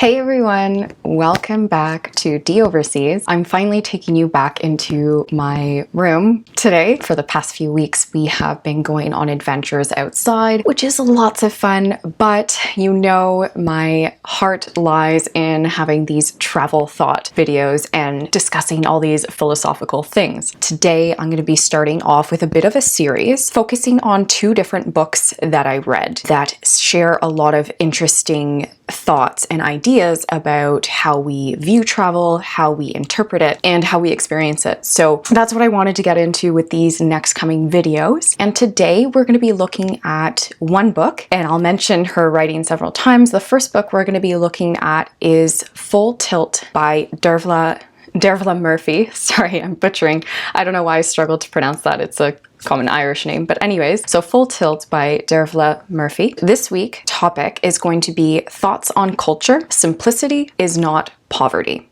Hey everyone, welcome back to D Overseas. I'm finally taking you back into my room today. For the past few weeks, we have been going on adventures outside, which is lots of fun, but you know my heart lies in having these travel thought videos and discussing all these philosophical things. Today, I'm going to be starting off with a bit of a series focusing on two different books that I read that share a lot of interesting thoughts and ideas about how we view travel, how we interpret it, and how we experience it. So that's what I wanted to get into with these next coming videos. And today we're going to be looking at one book, and I'll mention her writing several times. The first book we're going to be looking at is Full Tilt by Dervla Murphy. Sorry, I'm butchering. I don't know why I struggled to pronounce that. It's a common Irish name. But anyways, so Full Tilt by Dervla Murphy. This week topic is going to be thoughts on culture. Simplicity is not poverty.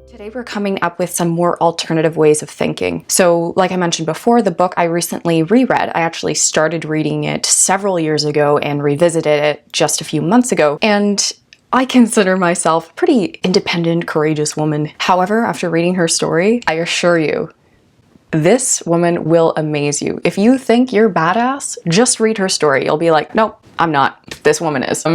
Today we're coming up with some more alternative ways of thinking. So like I mentioned before, the book I recently reread. I actually started reading it several years ago and revisited it just a few months ago. And I consider myself a pretty independent, courageous woman. However, after reading her story, I assure you, this woman will amaze you. If you think you're badass, just read her story. You'll be like, nope, I'm not. This woman is.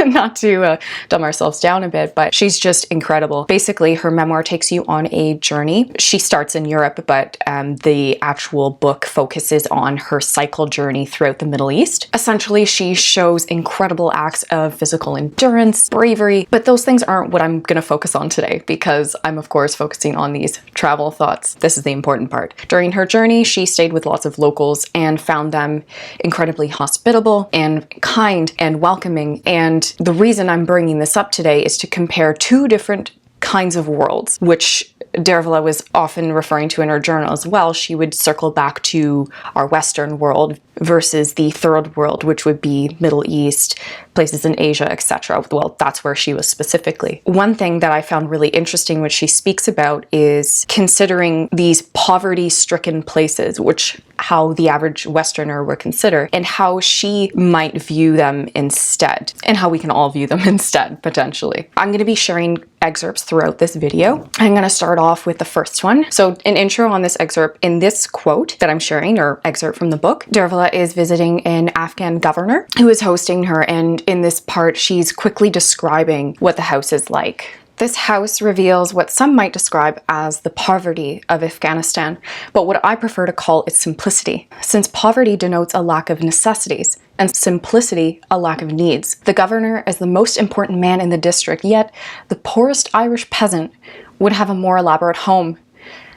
Not to dumb ourselves down a bit, but she's just incredible. Basically, her memoir takes you on a journey. She starts in Europe, but the actual book focuses on her cycle journey throughout the Middle East. Essentially, she shows incredible acts of physical endurance, bravery, but those things aren't what I'm going to focus on today because I'm, of course, focusing on these travel thoughts. This is the important part. During her journey, she stayed with lots of locals and found them incredibly hospitable and kind and welcoming. And the reason I'm bringing this up today is to compare two different kinds of worlds, which Dervla was often referring to in her journal as well. She would circle back to our Western world versus the third world, which would be Middle East, places in Asia, etc. Well, that's where she was specifically. One thing that I found really interesting, which she speaks about, is considering these poverty-stricken places, which how the average Westerner would consider, and how she might view them instead, and how we can all view them instead, potentially. I'm going to be sharing excerpts throughout this video. I'm going to start off with the first one. So an intro on this excerpt. In this quote that I'm sharing, or excerpt from the book, Dervla is visiting an Afghan governor who is hosting her, and in this part she's quickly describing what the house is like. This house reveals what some might describe as the poverty of Afghanistan, but what I prefer to call its simplicity, since poverty denotes a lack of necessities and simplicity a lack of needs. The governor is the most important man in the district, yet the poorest Irish peasant would have a more elaborate home.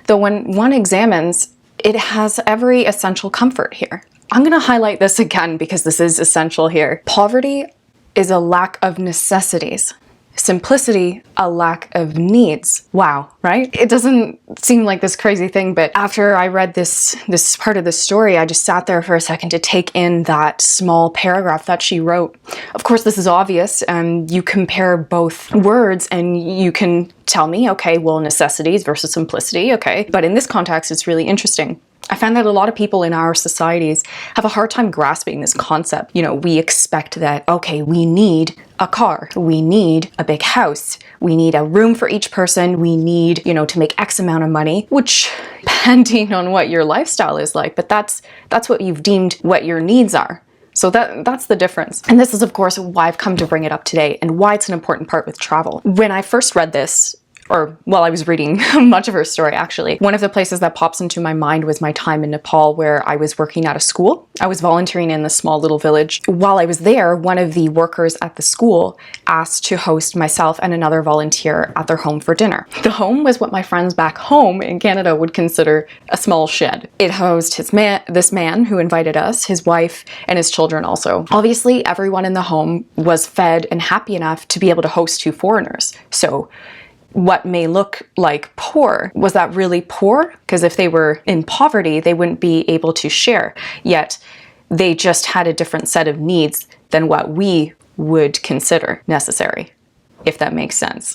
Though when one examines, it has every essential comfort here. I'm going to highlight this again because this is essential here. Poverty is a lack of necessities. Simplicity, a lack of needs. Wow, right? It doesn't seem like this crazy thing, but after I read this part of the story, I just sat there for a second to take in that small paragraph that she wrote. Of course, this is obvious. You compare both words and you can tell me, okay, well, necessities versus simplicity, okay. But in this context, it's really interesting. I find that a lot of people in our societies have a hard time grasping this concept. You know, we expect that, okay, we need a car, we need a big house, we need a room for each person, we need, to make X amount of money, which depending on what your lifestyle is like, but that's what you've deemed what your needs are. So that's the difference. And this is, of course, why I've come to bring it up today and why it's an important part with travel. When I first read this, or while I was reading much of her story, actually, one of the places that pops into my mind was my time in Nepal, where I was working at a school. I was volunteering in this small little village. While I was there, one of the workers at the school asked to host myself and another volunteer at their home for dinner. The home was what my friends back home in Canada would consider a small shed. It housed this man who invited us, his wife, and his children also. Obviously, everyone in the home was fed and happy enough to be able to host two foreigners. So what may look like poor, was that really poor? Because if they were in poverty, they wouldn't be able to share. Yet they just had a different set of needs than what we would consider necessary. if that makes sense.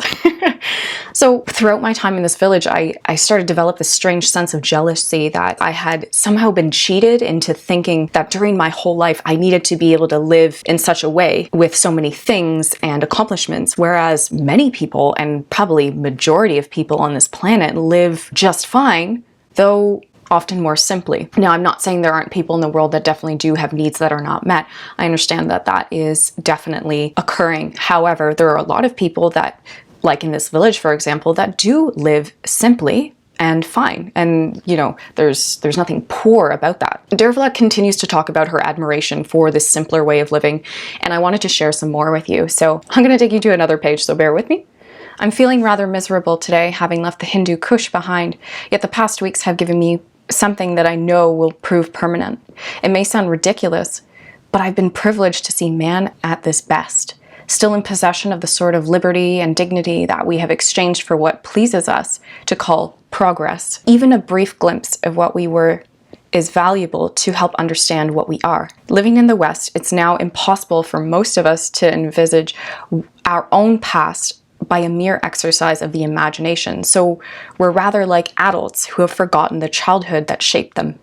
So throughout my time in this village, I started to develop this strange sense of jealousy that I had somehow been cheated into thinking that during my whole life I needed to be able to live in such a way with so many things and accomplishments, whereas many people, and probably majority of people on this planet, live just fine, though often more simply. Now, I'm not saying there aren't people in the world that definitely do have needs that are not met. I understand that that is definitely occurring. However, there are a lot of people that, like in this village, for example, that do live simply and fine. And, you know, there's nothing poor about that. Dervla continues to talk about her admiration for this simpler way of living, and I wanted to share some more with you. So I'm going to take you to another page, so bear with me. I'm feeling rather miserable today, having left the Hindu Kush behind, yet the past weeks have given me something that I know will prove permanent. It may sound ridiculous, but I've been privileged to see man at this best, still in possession of the sort of liberty and dignity that we have exchanged for what pleases us to call progress. Even a brief glimpse of what we were is valuable to help understand what we are. Living in the West, it's now impossible for most of us to envisage our own past by a mere exercise of the imagination. So we're rather like adults who have forgotten the childhood that shaped them.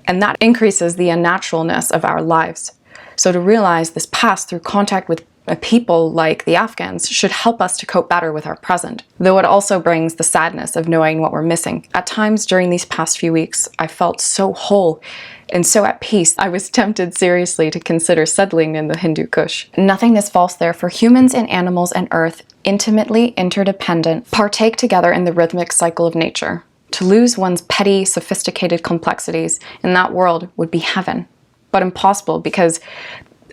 And that increases the unnaturalness of our lives. So to realize this past through contact with people like the Afghans should help us to cope better with our present, though it also brings the sadness of knowing what we're missing. At times during these past few weeks, I felt so whole and so at peace, I was tempted seriously to consider settling in the Hindu Kush. Nothing is false there, for humans and animals and earth, intimately interdependent, partake together in the rhythmic cycle of nature. To lose one's petty, sophisticated complexities in that world would be heaven, but impossible because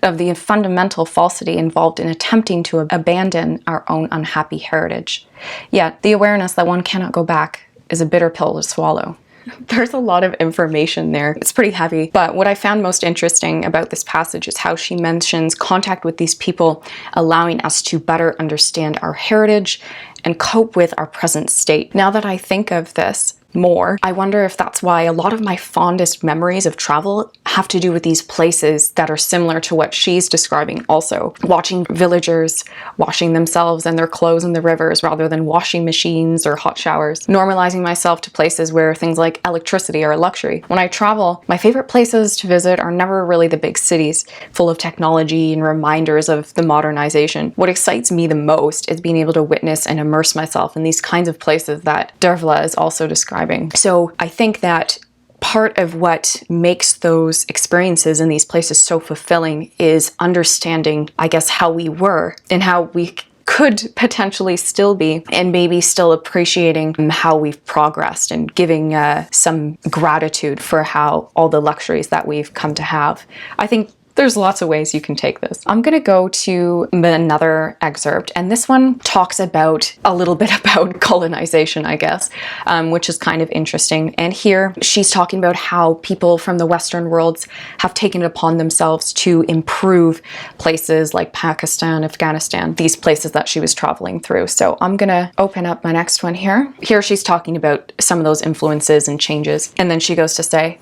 of the fundamental falsity involved in attempting to abandon our own unhappy heritage. Yet, the awareness that one cannot go back is a bitter pill to swallow. There's a lot of information there. It's pretty heavy, but what I found most interesting about this passage is how she mentions contact with these people, allowing us to better understand our heritage and cope with our present state. Now that I think of this more, I wonder if that's why a lot of my fondest memories of travel have to do with these places that are similar to what she's describing also. Watching villagers washing themselves and their clothes in the rivers rather than washing machines or hot showers. Normalizing myself to places where things like electricity are a luxury. When I travel, my favorite places to visit are never really the big cities, full of technology and reminders of the modernization. What excites me the most is being able to witness and immerse myself in these kinds of places that Dervla is also describing. So I think that part of what makes those experiences in these places so fulfilling is understanding, I guess, how we were and how we could potentially still be, and maybe still appreciating how we've progressed and giving some gratitude for how all the luxuries that we've come to have. I think there's lots of ways you can take this. I'm gonna go to another excerpt, and this one talks about a little bit about colonization, I guess, which is kind of interesting. And here she's talking about how people from the Western worlds have taken it upon themselves to improve places like Pakistan, Afghanistan, these places that she was traveling through. So I'm gonna open up my next one here. Here she's talking about some of those influences and changes. And then she goes to say,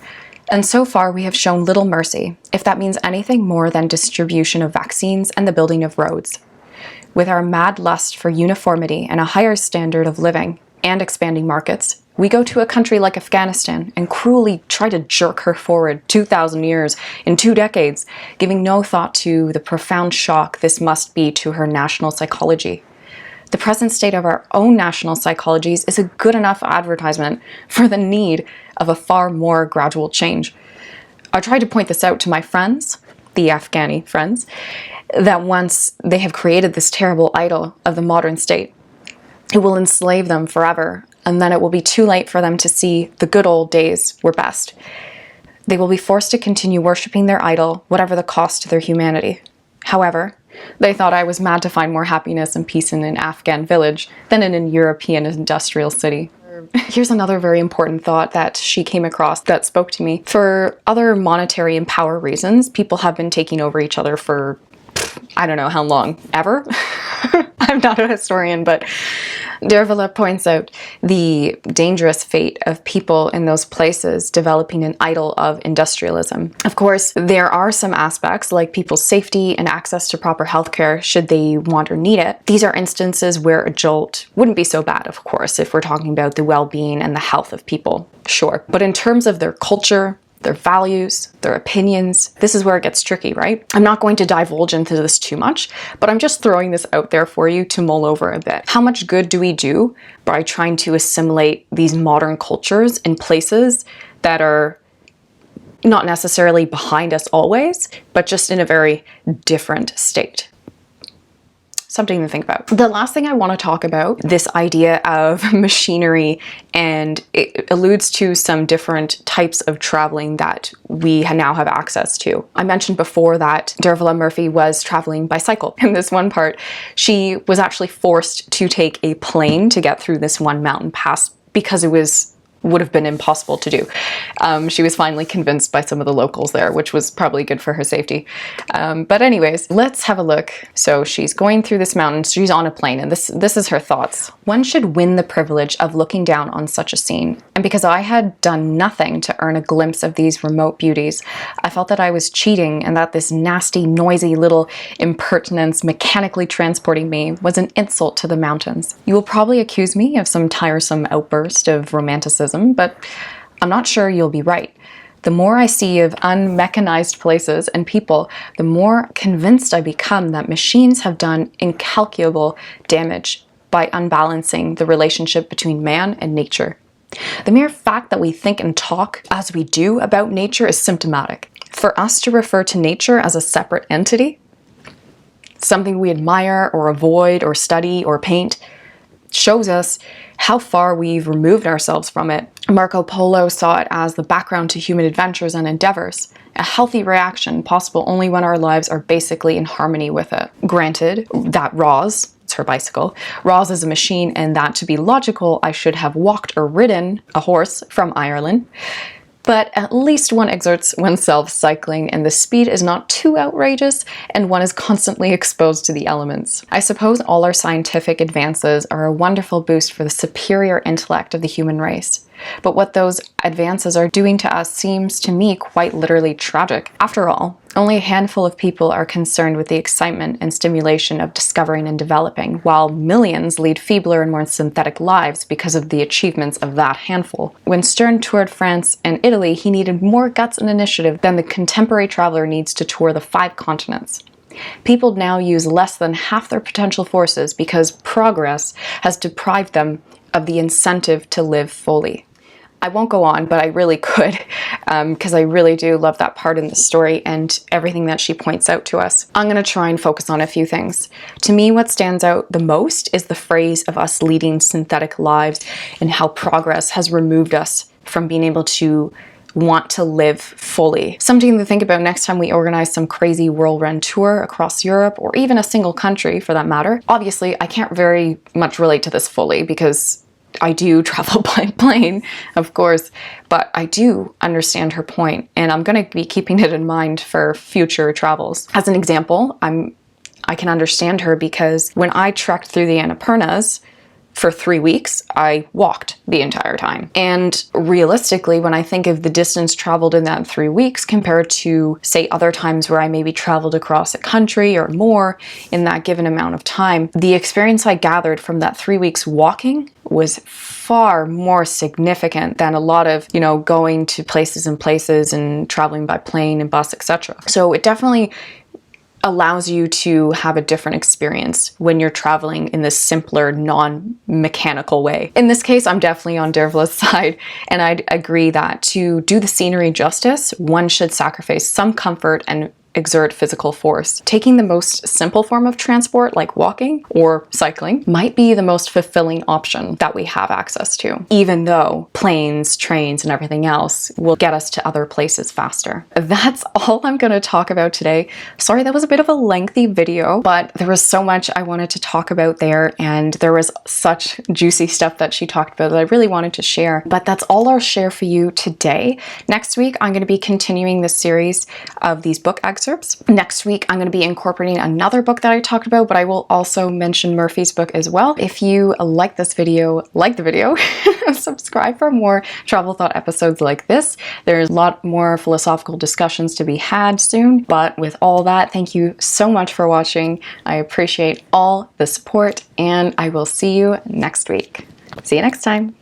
"And so far we have shown little mercy, if that means anything more than distribution of vaccines and the building of roads. With our mad lust for uniformity and a higher standard of living and expanding markets, we go to a country like Afghanistan and cruelly try to jerk her forward 2,000 years in 2 decades, giving no thought to the profound shock this must be to her national psychology. The present state of our own national psychologies is a good enough advertisement for the need of a far more gradual change. I tried to point this out to my friends, the Afghani friends, that once they have created this terrible idol of the modern state, it will enslave them forever, and then it will be too late for them to see the good old days were best. They will be forced to continue worshipping their idol, whatever the cost to their humanity. However, they thought I was mad to find more happiness and peace in an Afghan village than in a European industrial city." Here's another very important thought that she came across that spoke to me. For other monetary and power reasons, people have been taking over each other for I don't know how long, ever? I'm not a historian, but Dervla points out the dangerous fate of people in those places developing an idol of industrialism. Of course, there are some aspects like people's safety and access to proper healthcare should they want or need it. These are instances where a jolt wouldn't be so bad, of course, if we're talking about the well-being and the health of people, sure. But in terms of their culture, their values, their opinions, this is where it gets tricky, right? I'm not going to divulge into this too much, but I'm just throwing this out there for you to mull over a bit. How much good do we do by trying to assimilate these modern cultures in places that are not necessarily behind us always, but just in a very different state? Something to think about. The last thing I want to talk about, this idea of machinery, and it alludes to some different types of traveling that we now have access to. I mentioned before that Dervla Murphy was traveling by cycle. In this one part, she was actually forced to take a plane to get through this one mountain pass because it would have been impossible to do. She was finally convinced by some of the locals there, which was probably good for her safety. But anyways, let's have a look. So she's going through this mountain, she's on a plane, and this is her thoughts. One should win the privilege of looking down on such a scene. And because I had done nothing to earn a glimpse of these remote beauties, I felt that I was cheating and that this nasty, noisy little impertinence mechanically transporting me was an insult to the mountains. You will probably accuse me of some tiresome outburst of romanticism, but I'm not sure you'll be right. The more I see of unmechanized places and people, the more convinced I become that machines have done incalculable damage by unbalancing the relationship between man and nature. The mere fact that we think and talk as we do about nature is symptomatic. For us to refer to nature as a separate entity, something we admire or avoid or study or paint, shows us how far we've removed ourselves from it. Marco Polo saw it as the background to human adventures and endeavors, a healthy reaction possible only when our lives are basically in harmony with it. Granted that Roz, it's her bicycle, Roz is a machine, and that to be logical, I should have walked or ridden a horse from Ireland. But at least one exerts oneself cycling, and the speed is not too outrageous, and one is constantly exposed to the elements. I suppose all our scientific advances are a wonderful boost for the superior intellect of the human race. But what those advances are doing to us seems to me quite literally tragic. After all, only a handful of people are concerned with the excitement and stimulation of discovering and developing, while millions lead feebler and more synthetic lives because of the achievements of that handful. When Stern toured France and Italy, he needed more guts and initiative than the contemporary traveler needs to tour the 5 continents. People now use less than half their potential forces because progress has deprived them of the incentive to live fully. I won't go on, but I really could, because I really do love that part in the story and everything that she points out to us. I'm going to try and focus on a few things. To me, what stands out the most is the phrase of us leading synthetic lives and how progress has removed us from being able to want to live fully. Something to think about next time we organize some crazy whirlwind tour across Europe, or even a single country for that matter. Obviously, I can't very much relate to this fully because I do travel by plane, of course, but I do understand her point, and I'm going to be keeping it in mind for future travels. As an example, I can understand her because when I trekked through the Annapurnas for 3 weeks, I walked the entire time. And realistically, when I think of the distance traveled in that 3 weeks compared to, say, other times where I maybe traveled across a country or more in that given amount of time, the experience I gathered from that 3 weeks walking was far more significant than a lot of, going to places and traveling by plane and bus, etc. So it definitely allows you to have a different experience when you're traveling in this simpler, non-mechanical way. In this case, I'm definitely on Dervla's side, and I'd agree that to do the scenery justice, one should sacrifice some comfort and exert physical force. Taking the most simple form of transport, like walking or cycling, might be the most fulfilling option that we have access to, even though planes, trains, and everything else will get us to other places faster. That's all I'm going to talk about today. Sorry, that was a bit of a lengthy video, but there was so much I wanted to talk about there, and there was such juicy stuff that she talked about that I really wanted to share. But that's all I'll share for you today. Next week, I'm going to be continuing this series of these book excerpts excerpts. Next week, I'm going to be incorporating another book that I talked about, but I will also mention Murphy's book as well. If you like this video, like the video, subscribe for more travel thought episodes like this. There's a lot more philosophical discussions to be had soon, but with all that, thank you so much for watching. I appreciate all the support, and I will see you next week. See you next time.